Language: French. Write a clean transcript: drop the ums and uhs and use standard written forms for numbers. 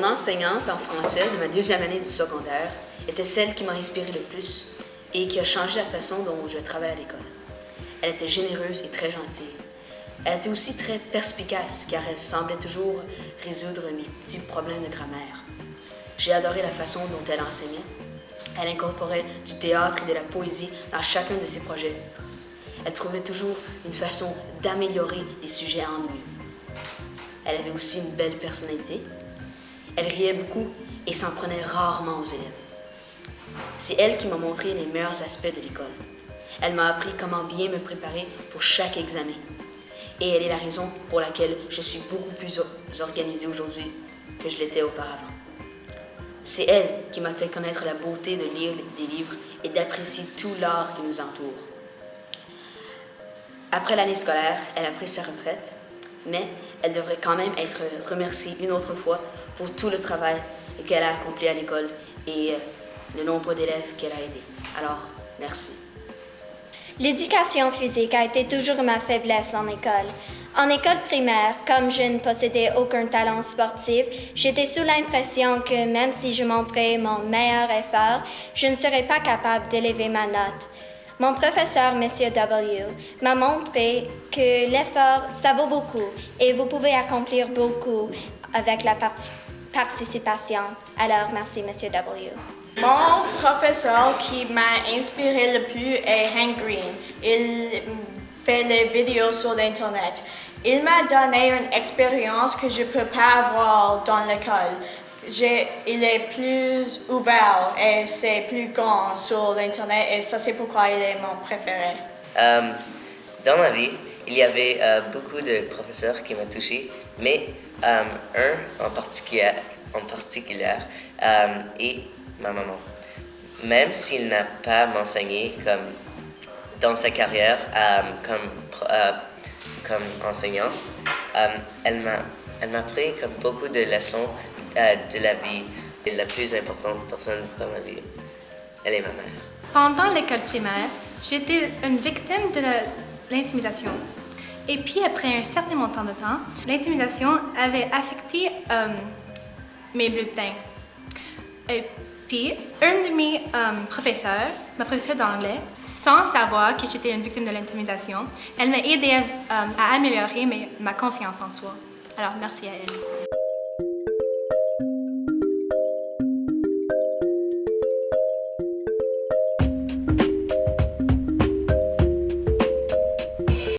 enseignante en français de ma deuxième année du secondaire était celle qui m'a inspiré le plus et qui a changé la façon dont je travaille à l'école. Elle était généreuse et très gentille. Elle était aussi très perspicace car elle semblait toujours résoudre mes petits problèmes de grammaire. J'ai adoré la façon dont elle enseignait. Elle incorporait du théâtre et de la poésie dans chacun de ses projets. Elle trouvait toujours une façon d'améliorer les sujets ennuyeux. Elle avait aussi une belle personnalité. Elle riait beaucoup et s'en prenait rarement aux élèves. C'est elle qui m'a montré les meilleurs aspects de l'école. Elle m'a appris comment bien me préparer pour chaque examen. Et elle est la raison pour laquelle je suis beaucoup plus organisée aujourd'hui que je l'étais auparavant. C'est elle qui m'a fait connaître la beauté de lire des livres et d'apprécier tout l'art qui nous entoure. Après l'année scolaire, elle a pris sa retraite, mais elle devrait quand même être remerciée une autre fois pour tout le travail qu'elle a accompli à l'école et le nombre d'élèves qu'elle a aidés. Alors, merci. L'éducation physique a été toujours ma faiblesse en école. En école primaire, comme je ne possédais aucun talent sportif, j'étais sous l'impression que même si je montrais mon meilleur effort, je ne serais pas capable d'élever ma note. Mon professeur, M. W, m'a montré que l'effort, ça vaut beaucoup et vous pouvez accomplir beaucoup avec la participation. Alors, merci, M. W. Mon professeur qui m'a inspiré le plus est Hank Green. Il fait les vidéos sur l'Internet. Il m'a donné une expérience que je ne peux pas avoir dans l'école. Il est plus ouvert et c'est plus grand sur l'Internet et ça c'est pourquoi il est mon préféré. Dans ma vie, il y avait beaucoup de professeurs qui m'ont touché, mais un en particulier est ma maman. Même s'il n'a pas m'enseigné comme dans sa carrière comme enseignant, elle m'a appris comme beaucoup de leçons de la vie. Et la plus importante personne dans ma vie, elle est ma mère. Pendant l'école primaire, j'étais une victime de l'intimidation. Et puis après un certain montant de temps, l'intimidation avait affecté mes bulletins. Et puis, un de mes professeurs, ma professeure d'anglais, sans savoir que j'étais une victime de l'intimidation, elle m'a aidé à améliorer ma confiance en soi. Alors, merci à elle.